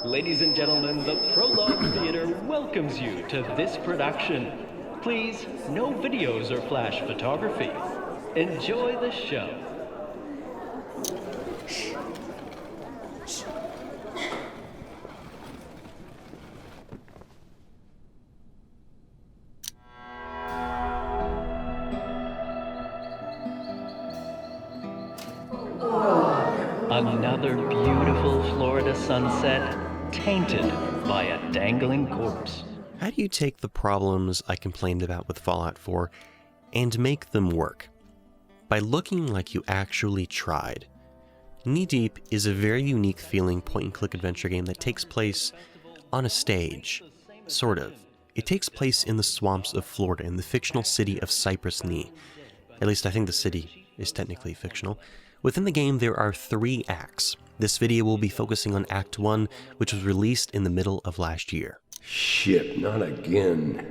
Ladies and gentlemen, the Prologue Theater welcomes you to this production. Please, no videos or flash photography. Enjoy the show. Another beautiful Florida sunset, tainted by a dangling corpse. How do you take the problems I complained about with Fallout 4 and make them work? By looking like you actually tried. Knee Deep is a very unique feeling point-and-click adventure game that takes place on a stage. Sort of. It takes place in the swamps of Florida in the fictional city of Cypress Knee. At least I think the city is technically fictional. Within the game, there are 3 acts. This video will be focusing on Act 1, which was released in the middle of last year. Shit, not again.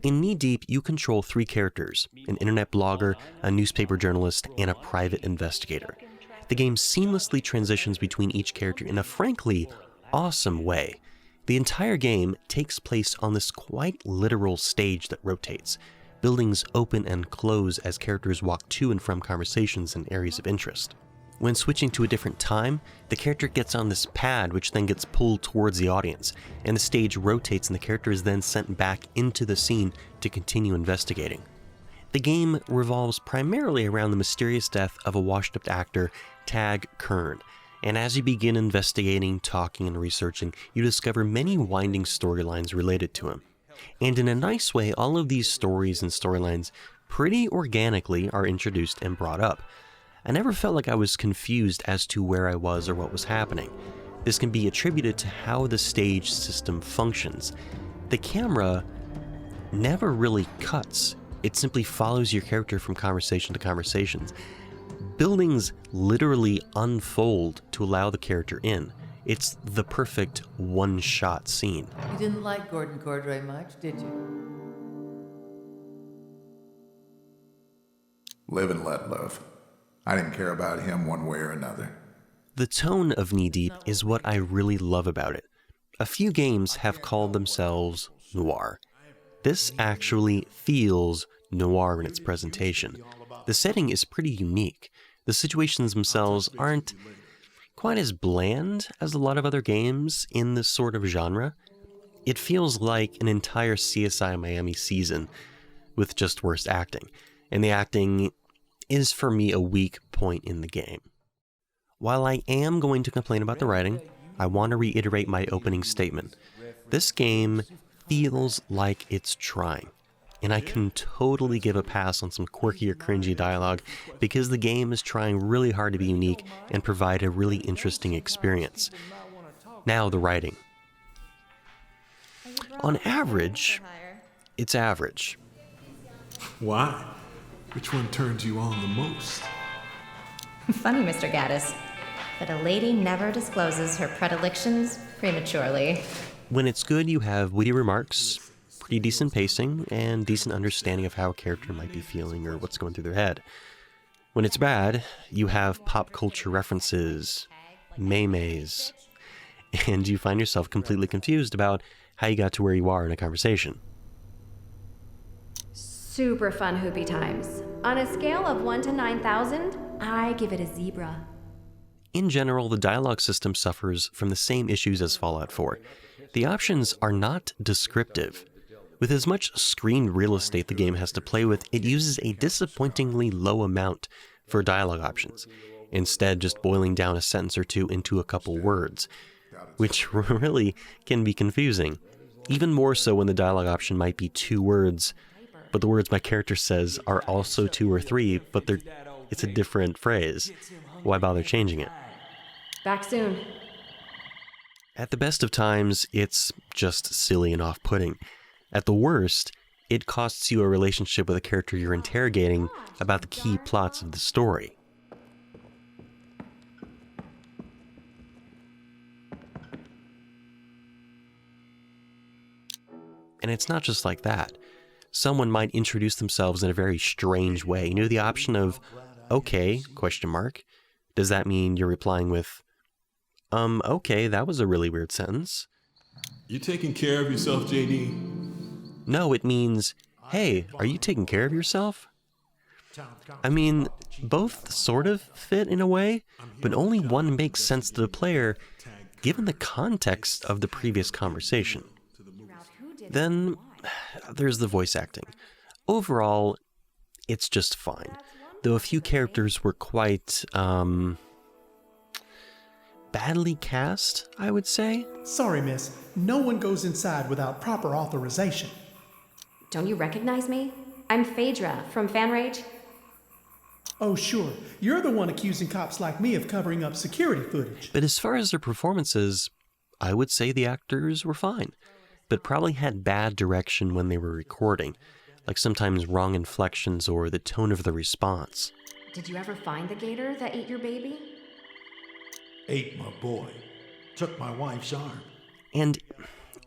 In Knee Deep, you control 3 characters, an internet blogger, a newspaper journalist, and a private investigator. The game seamlessly transitions between each character in a frankly awesome way. The entire game takes place on this quite literal stage that rotates. Buildings open and close as characters walk to and from conversations and areas of interest. When switching to a different time, the character gets on this pad which then gets pulled towards the audience, and the stage rotates and the character is then sent back into the scene to continue investigating. The game revolves primarily around the mysterious death of a washed-up actor, Tag Kern, and as you begin investigating, talking, and researching, you discover many winding storylines related to him. And in a nice way, all of these stories and storylines pretty organically are introduced and brought up. I never felt like I was confused as to where I was or what was happening. This can be attributed to how the stage system functions. The camera never really cuts. It simply follows your character from conversation to conversations. Buildings literally unfold to allow the character in. It's the perfect one-shot scene. You didn't like Gordon Cordray much, did you? Live and let live. I didn't care about him one way or another. The tone of Knee Deep is what I really love about it. A few games have called themselves Noir. This actually feels noir in its presentation. The setting is pretty unique. The situations themselves aren't quite as bland as a lot of other games in this sort of genre. It feels like an entire CSI Miami season with just worse acting, and the acting is for me a weak point in the game. While I am going to complain about the writing, I want to reiterate my opening statement. This game feels like it's trying, and I can totally give a pass on some quirky or cringy dialogue because the game is trying really hard to be unique and provide a really interesting experience. Now, the writing. On average, it's average. Why? Which one turns you on the most? Funny, Mr. Gaddis, but a lady never discloses her predilections prematurely. When it's good, you have witty remarks, pretty decent pacing, and decent understanding of how a character might be feeling or what's going through their head. When it's bad, you have pop culture references, memes, and you find yourself completely confused about how you got to where you are in a conversation. Super fun hoopy times. On a scale of 1 to 9,000, I give it a zebra. In general, the dialogue system suffers from the same issues as Fallout 4. The options are not descriptive. With as much screen real estate the game has to play with, it uses a disappointingly low amount for dialogue options, instead just boiling down a sentence or two into a couple words, which really can be confusing. Even more so when the dialogue option might be 2 words, but the words my character says are also 2 or 3, but it's a different phrase. Why bother changing it? Back soon. At the best of times, it's just silly and off-putting. At the worst, it costs you a relationship with a character you're interrogating about the key plots of the story. And it's not just like that. Someone might introduce themselves in a very strange way. You know, the option of, okay, question mark. Does that mean you're replying with, Okay, that was a really weird sentence. You taking care of yourself, JD? No, it means, hey, are you taking care of yourself? I mean, both sort of fit in a way, but only one makes sense to the player given the context of the previous conversation. Then there's the voice acting. Overall, it's just fine, though a few characters were quite, badly cast, I would say. Sorry, miss. No one goes inside without proper authorization. Don't you recognize me? I'm Phaedra from FanRage. Oh, sure. You're the one accusing cops like me of covering up security footage. But as far as their performances, I would say the actors were fine, but probably had bad direction when they were recording, like sometimes wrong inflections or the tone of the response. Did you ever find the gator that ate your baby? Ate my boy. Took my wife's arm. And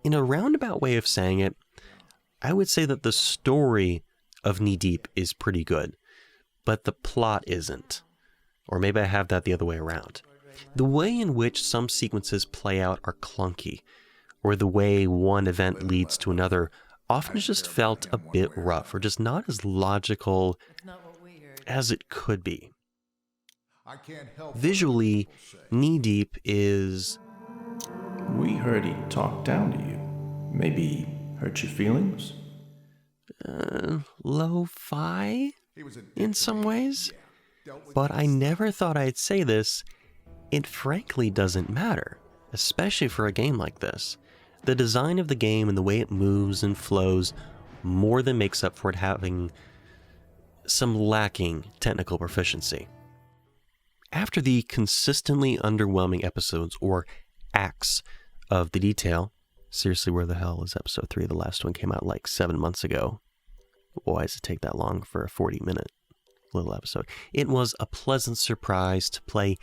in a roundabout way of saying it, I would say that the story of Knee Deep is pretty good, but the plot isn't. Or maybe I have that the other way around. The way in which some sequences play out are clunky, or the way one event leads to another often just felt a bit rough, or just not as logical as it could be. Visually, Knee Deep is... We heard he talked down to you. Maybe hurt your feelings? Lo-fi in some ways. But I never thought I'd say this. It frankly doesn't matter, especially for a game like this. The design of the game and the way it moves and flows more than makes up for it having some lacking technical proficiency. After the consistently underwhelming episodes, or acts, of The Detail, seriously, where the hell is episode 3? The last one came out like 7 months ago. Why does it take that long for a 40-minute little episode? It was a pleasant surprise to play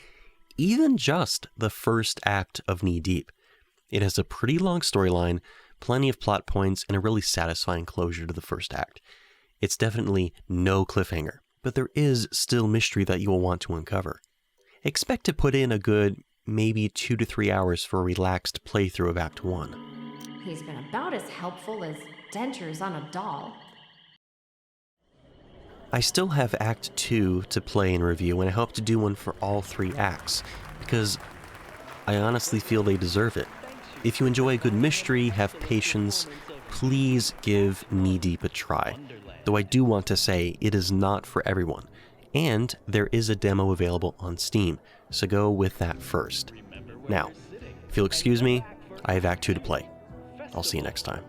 even just the first act of Knee Deep. It has a pretty long storyline, plenty of plot points, and a really satisfying closure to the first act. It's definitely no cliffhanger, but there is still mystery that you will want to uncover. Expect to put in a good maybe 2 to 3 hours for a relaxed playthrough of Act 1. He's been about as helpful as dentures on a doll. I still have Act 2 to play and review, and I hope to do one for all 3 acts, because I honestly feel they deserve it. If you enjoy a good mystery, have patience, please give Knee Deep a try. Though I do want to say it is not for everyone, and there is a demo available on Steam, so go with that first. Now, if you'll excuse me, I have Act 2 to play. I'll see you next time.